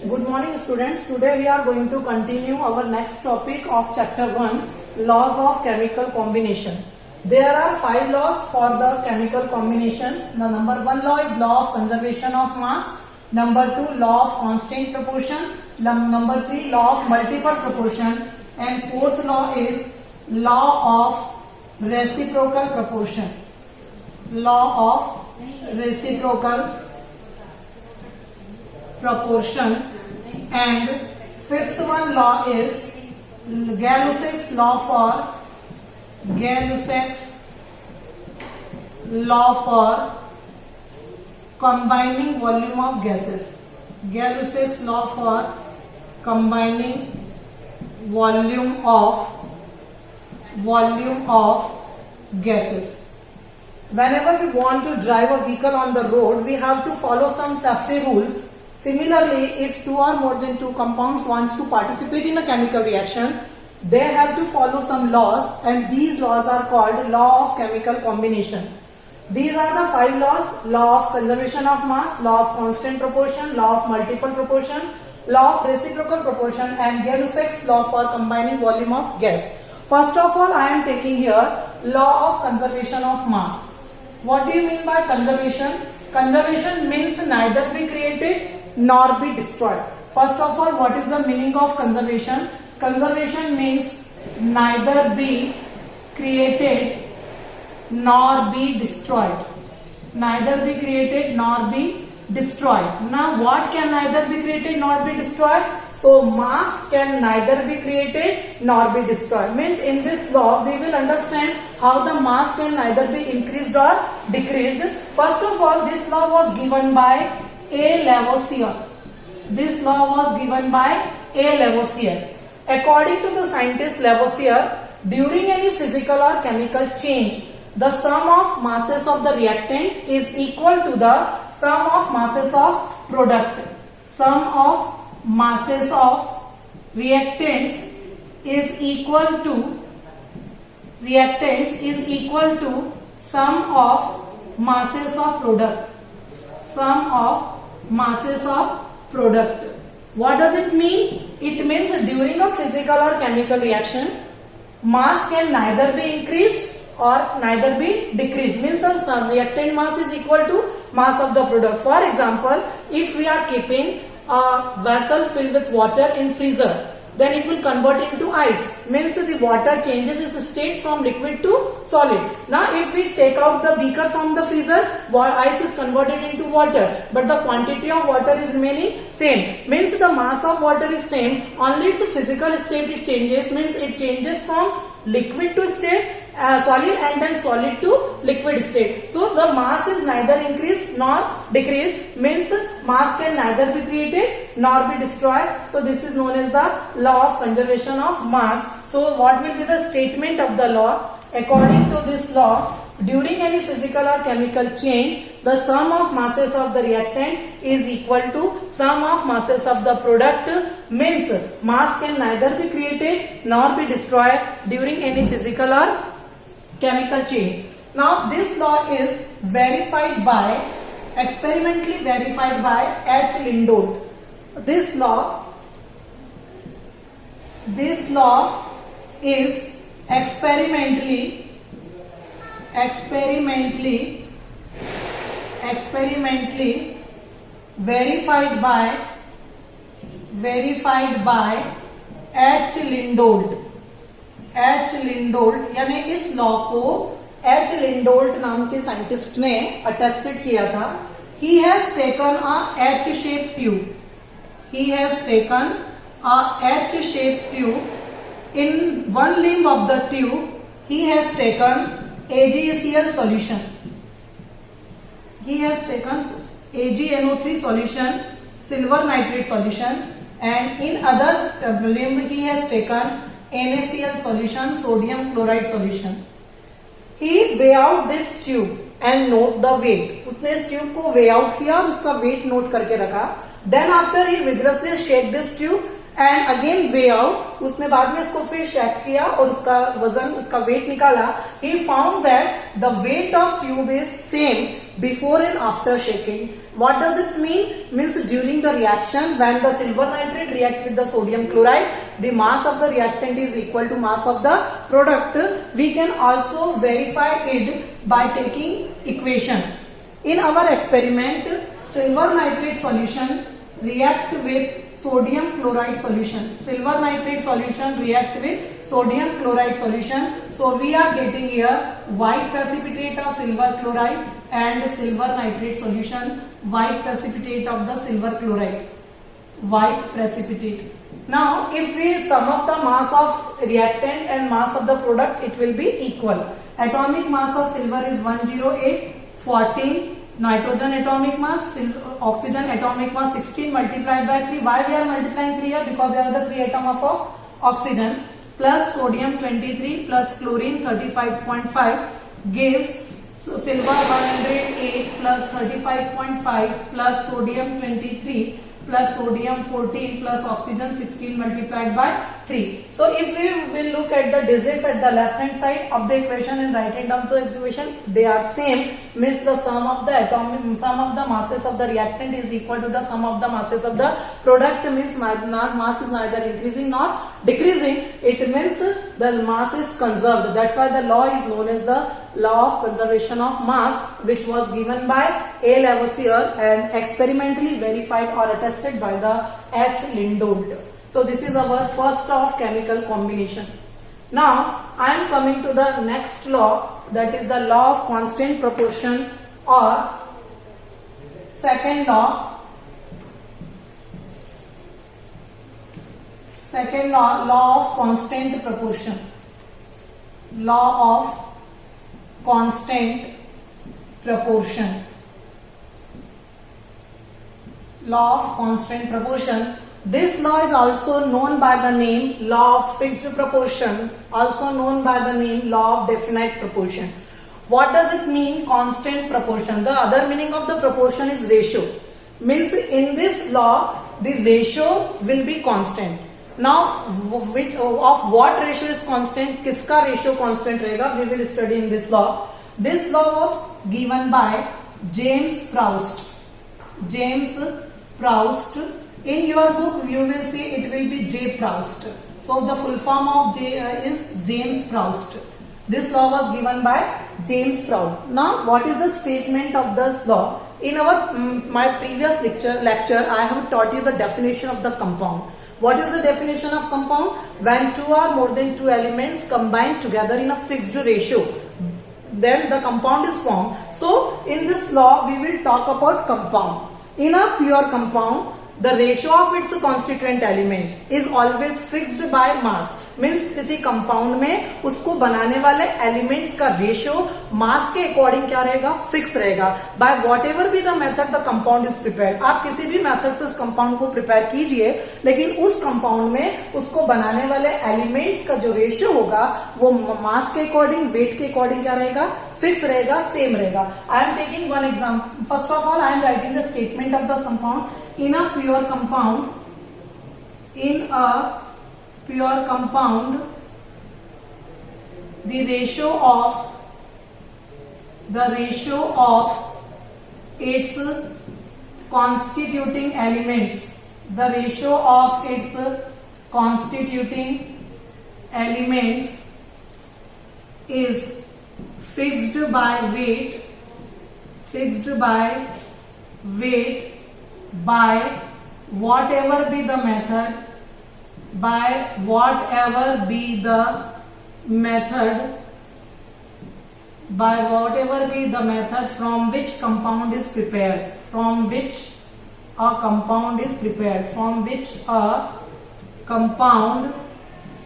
Good morning students. Today we are going to continue our next topic of chapter 1, laws of chemical combination. There are 5 laws for the chemical combinations. The number 1 law is law of conservation of mass. Number 2, law of constant proportion. Number 3, law of multiple proportion. And 4th law is law of reciprocal proportion. Law of reciprocal proportion. And 5th one law is Gay-Lussac's law for combining volume of gases. Gay-Lussac's law for combining volume of gases. Whenever we want to drive a vehicle on the road, we have to follow some safety rules. Similarly, if 2 or more than 2 compounds wants to participate in a chemical reaction, they have to follow some laws, and these laws are called law of chemical combination. These are the 5 laws: law of conservation of mass, law of constant proportion, law of multiple proportion, law of reciprocal proportion, and Gay-Lussac's law for combining volume of gas. First of all, I am taking here law of conservation of mass. What do you mean by conservation? Conservation means neither be created nor be destroyed. First of all, what is the meaning of conservation? Conservation means neither be created nor be destroyed. Neither be created nor be destroyed. Now, what can neither be created nor be destroyed? So, mass can neither be created nor be destroyed. Means in this law, we will understand how the mass can neither be increased or decreased. First of all, this law was given by A. Lavoisier. This law was given by A. Lavoisier. According to the scientist Lavoisier, during any physical or chemical change, the sum of masses of the reactant is equal to the sum of masses of product. Sum of masses of reactants is equal to sum of masses of product. Sum of masses of product. What does it mean? It means during a physical or chemical reaction, mass can neither be increased or neither be decreased. Means the reactant mass is equal to mass of the product. For example, if we are keeping a vessel filled with water in freezer, then it will convert into ice. Means the water changes its state from liquid to solid. Now if we take out the beaker from the freezer, ice is converted into water, but the quantity of water is remaining same. Means the mass of water is same, only its physical state it changes. Means it changes from liquid to state, solid, and then solid to liquid state. So the mass is neither increased nor decreased. Means mass can neither be created nor be destroyed. So this is known as the law of conservation of mass. So what will be the statement of the law? According to this law, during any physical or chemical change, the sum of masses of the reactant is equal to sum of masses of the product. Means mass can neither be created nor be destroyed during any physical or chemical change. Now this law is experimentally verified by H. Lindolt. This law is experimentally verified by H. Lindolt. यानी इस law को H. Lindolt नाम के scientist ने attested किया था. He has taken a H-shaped tube. In one limb of the tube, he has taken AgCl solution. He has taken AgNO3 solution, silver nitrate solution, and in other limb he has taken NaCl solution, sodium chloride solution. He weigh out this tube and note the weight. उसने इस tube को weigh out किया और उसका weight note करके रखा. Then after he vigorously shake this tube and again weigh out. उसने बाद में इसको फिर check किया और उसका वजन, उसका weight निकाला. He found that the weight of tube is same before and after shaking. What does it mean? Means during the reaction, when the silver nitrate reacts with the sodium chloride, the mass of the reactant is equal to mass of the product. We can also verify it by taking equation. In our experiment, silver nitrate solution react with sodium chloride solution. Silver nitrate solution react with sodium chloride solution. So we are getting here white precipitate of silver chloride and silver nitrate solution, white precipitate of the silver chloride, white precipitate. Now if we sum up the mass of reactant and mass of the product, it will be equal. Atomic mass of silver is 108, 14. Nitrogen atomic mass, oxygen atomic mass 16 multiplied by 3. Why we are multiplying 3 here? Because there are the 3 atoms of oxygen, plus sodium 23 plus chlorine 35.5 gives silver 108 plus 35.5 plus sodium 23 plus sodium 14 plus oxygen 16 multiplied by 3. So if we will look at the digits at the left hand side of the equation and right hand of the equation, they are same, means the sum of the masses of the reactant is equal to the sum of the masses of the product, means mass is neither increasing nor decreasing. It means the mass is conserved. That's why the law is known as the law of conservation of mass, which was given by A. Lavoisier and experimentally verified or attested by the H. Lindolt. So this is our first law of chemical combination. Now I am coming to the next law, that is the law of constant proportion, or second law of constant proportion. Law of constant proportion. Law of constant proportion. This law is also known by the name law of fixed proportion, also known by the name law of definite proportion. What does it mean, constant proportion? The other meaning of the proportion is ratio. Means in this law, the ratio will be constant. Now, of what ratio is constant? Kiska ratio constant रहेगा? We will study in this law. This law was given by James Proust. James Proust. In your book, you will see it will be J. Proust. So the full form of J is James Proust. This law was given by James Proust. Now, what is the statement of this law? In our my previous lecture, I have taught you the definition of the compound. What is the definition of compound? When two or more than two elements combine together in a fixed ratio, then the compound is formed. So, in this law, we will talk about compound. In a pure compound, the ratio of its constituent element is always fixed by mass. Means किसी compound में उसको बनाने वाले elements का ratio मास के according क्या रहेगा? Fix रहेगा. By what ever be the method the compound is prepared. आप किसी भी मेथड से उस कंपाउंड को प्रिपेयर कीजिए, लेकिन उस कंपाउंड में उसको बनाने वाले एलिमेंट्स का जो रेशियो होगा वो मास के अकॉर्डिंग, वेट के अकॉर्डिंग क्या रहेगा? फिक्स रहेगा, सेम रहेगा. I am taking one example. First of all, I am writing the statement of the compound. In a pure compound, in a pure compound, the ratio of its constituting elements, the ratio of its constituting elements is fixed by whatever be the method, from which compound is prepared, from which a compound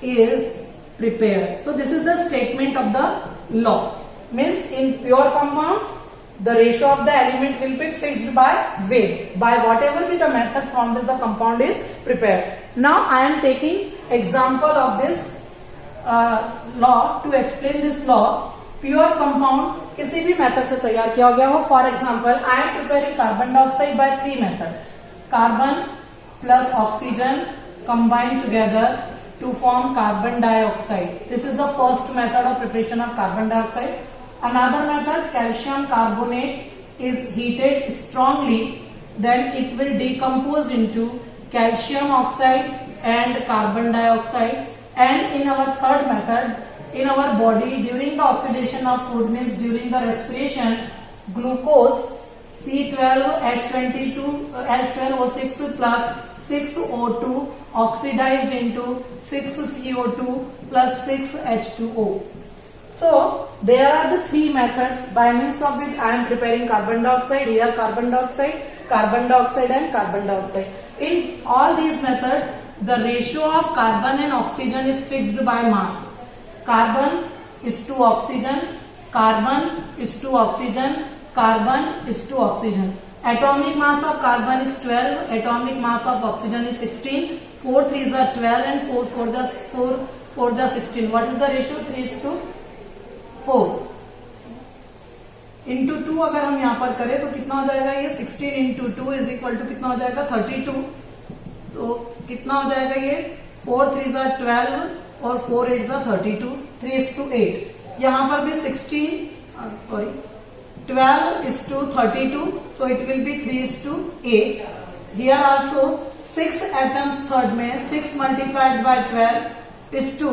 is prepared. So this is the statement of the law. Means in pure compound, the ratio of the element will be fixed by weight, by whatever be the method from which the compound is prepared. Now I am taking example of this law to explain this law. Pure compound किसी भी method से तैयार किया गया हो. For example, I am preparing carbon dioxide by 3 method. Carbon plus oxygen combine together to form carbon dioxide. This is the first method of preparation of carbon dioxide. Another method, calcium carbonate is heated strongly, then it will decompose into calcium oxide and carbon dioxide. And in our third method, in our body during the oxidation of food, means during the respiration, glucose C12H22 H12O6 plus 6O2 oxidized into 6CO2 plus 6H2O. So there are the three methods by means of which I am preparing carbon dioxide. Here carbon dioxide, carbon dioxide and carbon dioxide. In all these methods, the ratio of carbon and oxygen is fixed by mass. Carbon is to oxygen, carbon is to oxygen, carbon is to oxygen. Atomic mass of carbon is 12, atomic mass of oxygen is 16. 4 3s are 12 and 4 4s are 16. What is the ratio? 3:4. Into 2 अगर हम यहाँ पर करें तो कितना हो जाएगा ये 16 इंटू 2 इज इक्वल टू कितना हो जाएगा 32. तो कितना हो जाएगा ये 4 3s are 12 और 4 8s are 32. 3:8. यहाँ पर भी 12:32, so it will be 3:8. Here also 6 atoms third में 6 multiplied by 12 is to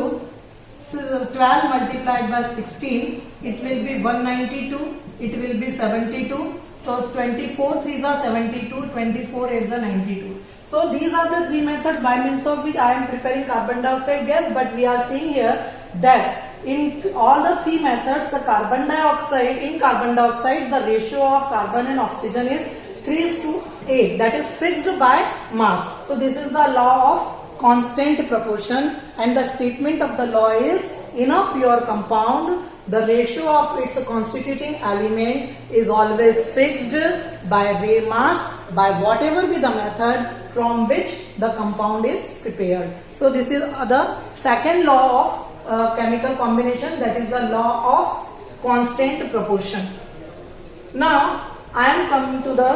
12 multiplied by 16, it will be 192, it will be 72. So 24 3s are 72, 24 8s are 92. So these are the three methods by means of which I am preparing carbon dioxide gas, but we are seeing here that in all the three methods, the carbon dioxide, the ratio of carbon and oxygen is 3:8. That is fixed by mass. So this is the law of constant proportion, and the statement of the law is, in a pure compound, the ratio of its constituting element is always fixed by Ray mass, by whatever be the method from which the compound is prepared. So this is the second law of chemical combination, that is the law of constant proportion. Now I am coming to the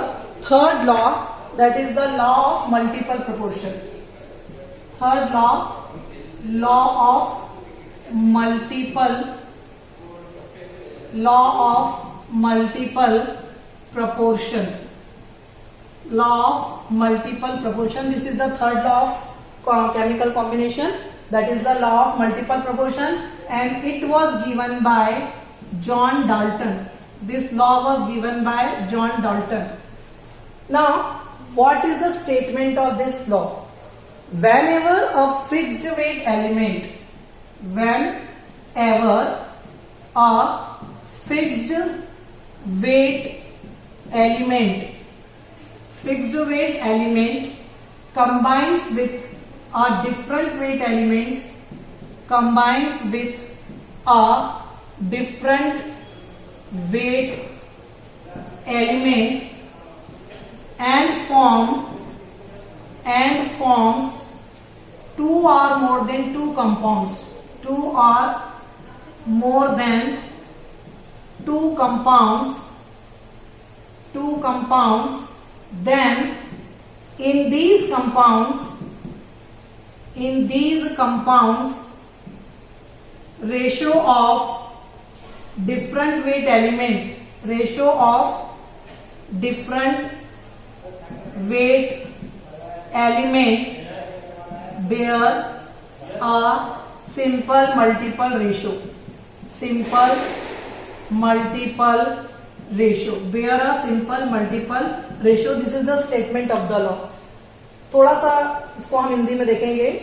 third law, that is the law of multiple proportion. Third law, law of multiple proportion. Law of multiple proportion. This is the third law of chemical combination, that is the law of multiple proportion, and it was given by John Dalton. This law was given by John Dalton. Now, what is the statement of this law? Whenever a fixed weight element, combines with a different weight element and forms two or more than two compounds, then in these compounds ratio of different weight element bear a simple multiple ratio. Bear a simple multiple ratio. This is the statement of the law. थोड़ा सा इसको हम हिंदी में देखेंगे.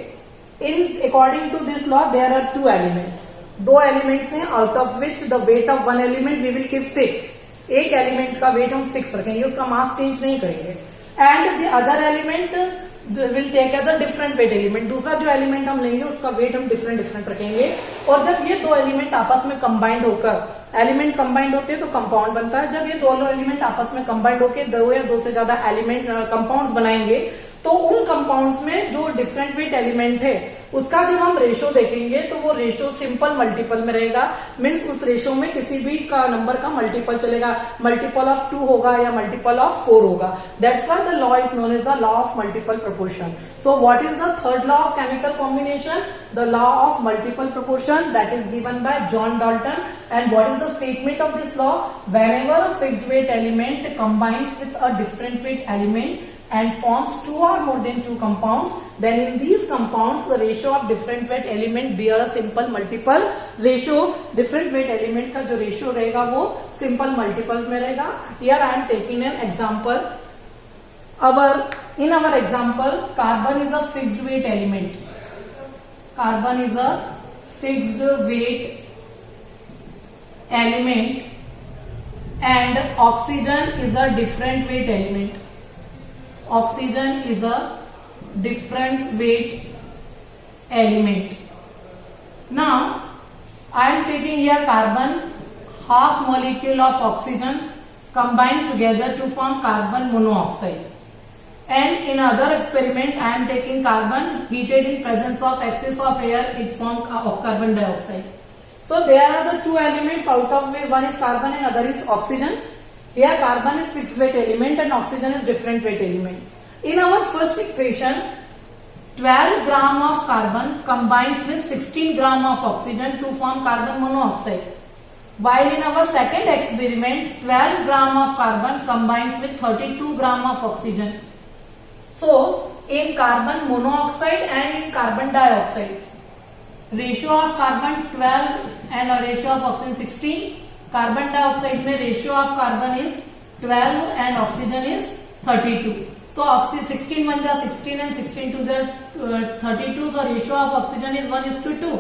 In according to this law, there are two elements. दो elements हैं, out of which the weight of one element we will keep fixed. एक element का वेट हम फिक्स रखेंगे, उसका मास चेंज नहीं करेंगे. And the other element will take as a different weight element. दूसरा जो एलिमेंट हम लेंगे उसका वेट हम डिफरेंट रखेंगे. और जब ये दो एलिमेंट आपस में कंबाइंड होकर एलिमेंट कंबाइंड होते हैं तो कंपाउंड बनता है. जब ये दोनों एलिमेंट आपस में कंबाइंड होकर दो या दो से ज्यादा एलिमेंट कंपाउंड बनाएंगे तो उन कंपाउंड्स में जो डिफरेंट वेट एलिमेंट है उसका जब हम रेशो देखेंगे तो वो रेशो सिंपल मल्टीपल में रहेगा। मीन्स उस रेशो में किसी भी का नंबर का मल्टीपल चलेगा, मल्टीपल ऑफ 2 होगा या मल्टीपल ऑफ 4 होगा। That's why the law is known as the law of multiple proportion. So what is the third law of chemical combination? The law of multiple proportion, that is given by John Dalton. And what is the statement of this law? Whenever a fixed weight element combines with a different weight element and forms 2 or more than 2 compounds, then in these compounds the ratio of different weight element bear a simple multiple ratio. Different weight element का जो ratio रहेगा वो simple multiple में रहेगा। Here I am taking an example. In our example, carbon is a fixed weight element. Carbon is a fixed weight element and oxygen is a different weight element. Oxygen is a different weight element. Now I am taking here carbon, half molecule of oxygen combined together to form carbon monoxide. And in other experiment I am taking carbon heated in presence of excess of air, it forms carbon dioxide. So there are the 2 elements out of which one is carbon and other is oxygen. Here carbon is fixed weight element and oxygen is different weight element. In our first equation, 12 gram of carbon combines with 16 gram of oxygen to form carbon monoxide. While in our second experiment, 12 gram of carbon combines with 32 gram of oxygen. So in carbon monoxide and in carbon dioxide, ratio of carbon 12 and ratio of oxygen 16। Carbon dioxide में ratio of carbon is 12 and oxygen is 32। तो oxygen 16 बन जा 16 and 16 to 32। So ratio of oxygen is 1:2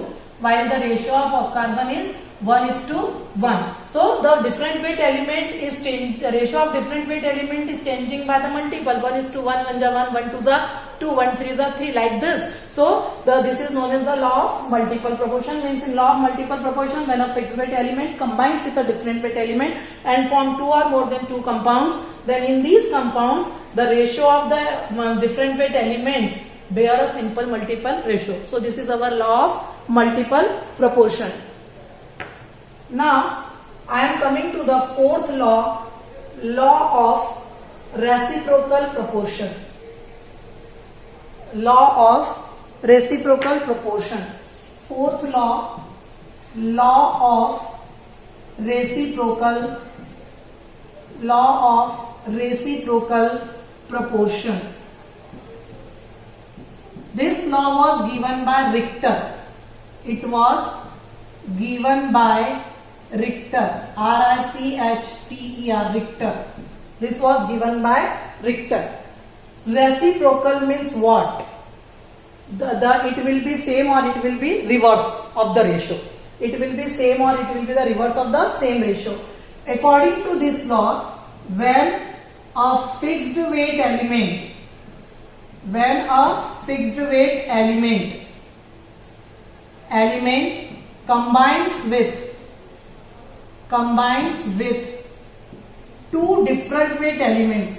while the ratio of carbon is 1:1. So the different weight element is changed. The ratio of different weight element is changing by the multiple. 1:1, 1 ja 1, 1 2 ja 2, 1 3 ja 3, like this. So this is known as the law of multiple proportion. Means in law of multiple proportion, when a fixed weight element combines with a different weight element and form 2 or more than 2 compounds, then in these compounds the ratio of the different weight elements bear a simple multiple ratio. So this is our law of multiple proportion. Now I am coming to the fourth law, law of reciprocal proportion. Law of reciprocal proportion. Fourth law, law of reciprocal proportion. This law was given by Richter. It was given by Richter, R-I-C-H-T-E-R, Richter. This was given by Richter. Reciprocal means what? It will be same or it will be reverse of the ratio. It will be same or it will be the reverse of the same ratio. According to this law, when a fixed weight element combines with 2 different weight elements,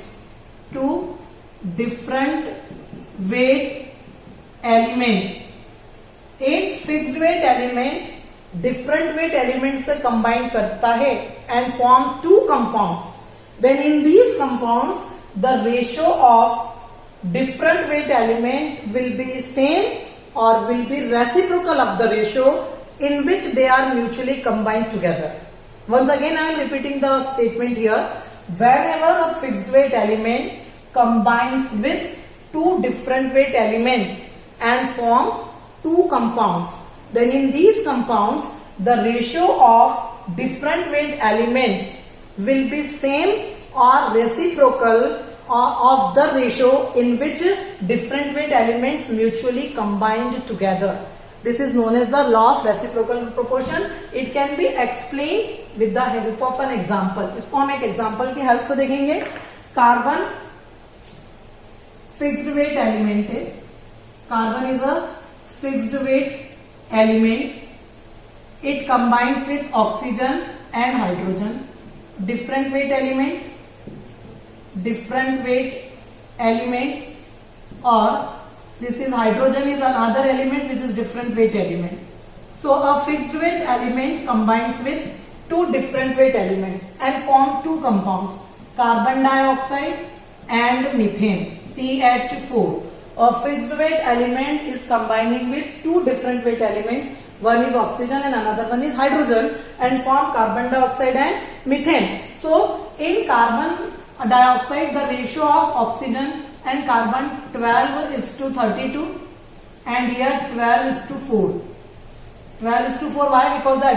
एक fixed weight element different weight element से combine करता है and form 2 compounds, then in these compounds the ratio of different weight element will be same or will be reciprocal of the ratio in which they are mutually combined together. Once again I am repeating the statement here. Whenever a fixed weight element combines with 2 different weight elements and forms 2 compounds, then in these compounds the ratio of different weight elements will be same or reciprocal of the ratio in which different weight elements mutually combined together. This is known as the law of reciprocal proportion. It can be explained with the help of an example. इसको हम एक example की help से देखेंगे. Carbon fixed weight element है. Carbon is a fixed weight element. It combines with oxygen and hydrogen. Different weight element or this is hydrogen is another element which is different weight element. So a fixed weight element combines with two different weight elements and form two compounds, carbon dioxide and methane, CH4. A fixed weight element is combining with two different weight elements. One is oxygen and another one is hydrogen and form carbon dioxide and methane. So in carbon dioxide, the ratio of oxygen and carbon 12 is to 32 and here 12 is to 4. 12 is to 4, why? Because the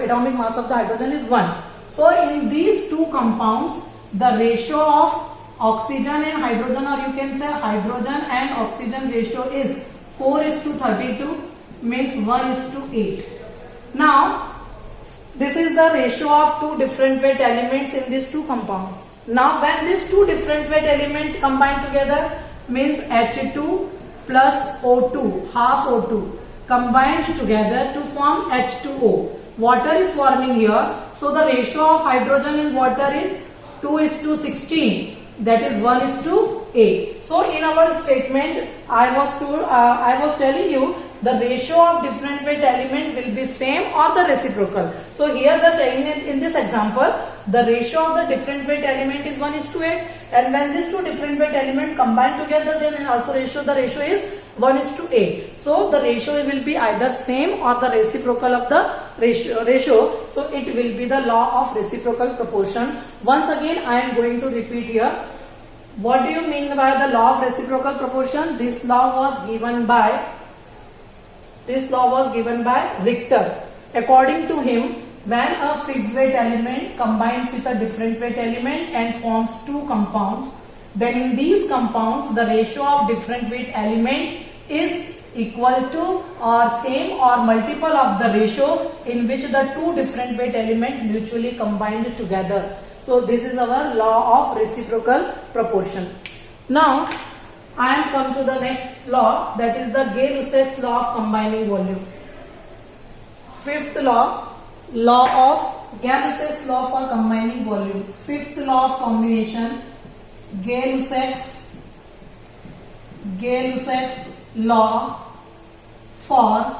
atomic mass of the hydrogen is 1. So in these two compounds, the ratio of oxygen and hydrogen, or you can say hydrogen and oxygen ratio is 4 is to 32, means 1 is to 8. Now, this is the ratio of two different weight elements in these two compounds. Now, when these two different weight elements combine together, means H2 plus O2, half O2, combined together to form H2O. Water is forming here. So, the ratio of hydrogen and water is 2 is to 16. That is 1 is to 8. So in our statement, I was telling you the ratio of different weight element will be same or the reciprocal. So here in this example, the ratio of the different weight element is 1 is to 8, and when these two different weight element combine together, then also the ratio is 1 is to 8. So the ratio will be either same or the reciprocal of the ratio. So it will be the law of reciprocal proportion. Once again, I am going to repeat here. What do you mean by the law of reciprocal proportion? This law was given by Richter. According to him, when a fixed weight element combines with a different weight element and forms two compounds, then in these compounds the ratio of different weight element is equal to or same or multiple of the ratio in which the two different weight elements mutually combined together. So this is our law of reciprocal proportion. Now I am come to the next law, that is the Gay-Lussac's law of combining volume. Fifth law, law of Gay-Lussac's law for combining volume. Fifth law of combination, Gay-Lussac's law for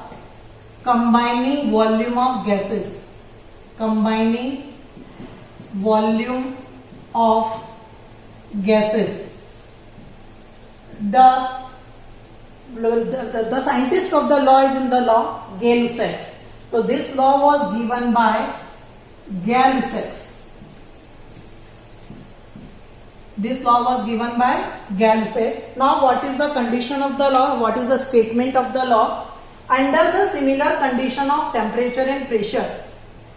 combining volume of gases. Combining volume of gases. The scientist of the law is in the law Gay-Lussac's. So this law was given by Gay-Lussac's. This law was given by Gay-Lussac. Now what is the condition of the law? What is the statement of the law? Under the similar condition of temperature and pressure.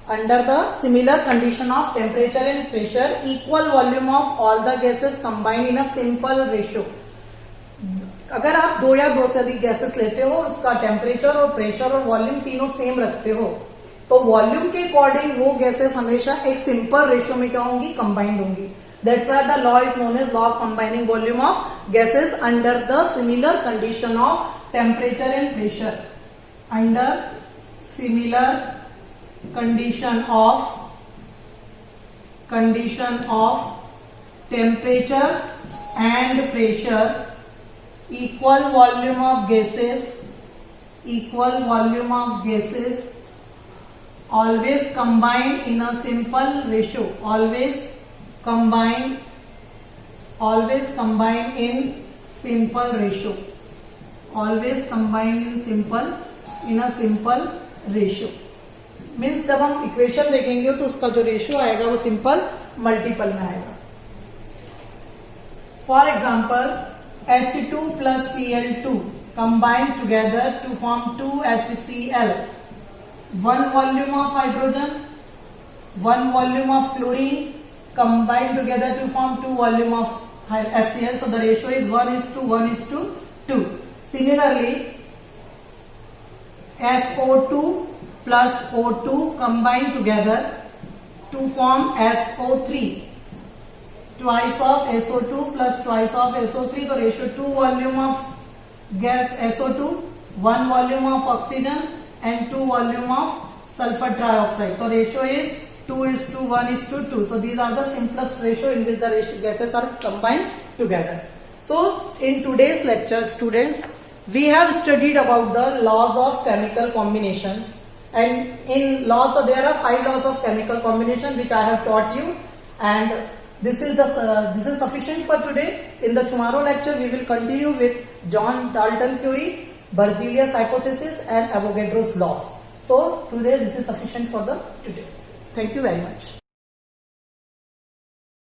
Under the similar condition of temperature and pressure, equal volume of all the gases combined in a simple ratio. अगर आप दो या दो से अधिक gases लेते हो, उसका टेम्परेचर और प्रेशर और वॉल्यूम तीनों सेम रखते हो, तो वॉल्यूम के अकॉर्डिंग वो गैसेस हमेशा एक सिंपल रेशियो में क्या होंगी, कंबाइंड होंगी. That's why the law is known as law of combining volume of gases under the similar condition of temperature and pressure. Under similar condition of temperature and pressure, equal volume of gases always combine in a simple ratio. Always combine in simple ratio. Always combine in a simple ratio. Means जब हम equation देखेंगे तो उसका जो ratio आएगा वो simple multiple में आएगा. For example H2 plus Cl2 combined together to form 2HCl. One volume of hydrogen, one volume of chlorine combined together to form two volume of HCl. So the ratio is 1:1:2. Similarly, SO2 plus O2 combined together to form SO3. Twice of SO2 plus twice of SO3. The ratio 2 volume of gas SO2, 1 volume of oxygen and 2 volume of sulfur trioxide. So ratio is 2:1:2. So these are the simplest ratio in which the gases are combined together. So in today's lecture, students, we have studied about the laws of chemical combinations, and in laws there are 5 laws of chemical combination which I have taught you, and this is sufficient for today. In the tomorrow lecture we will continue with John Dalton theory, Berzelius hypothesis and Avogadro's laws. So today this is sufficient for the today. Thank you very much.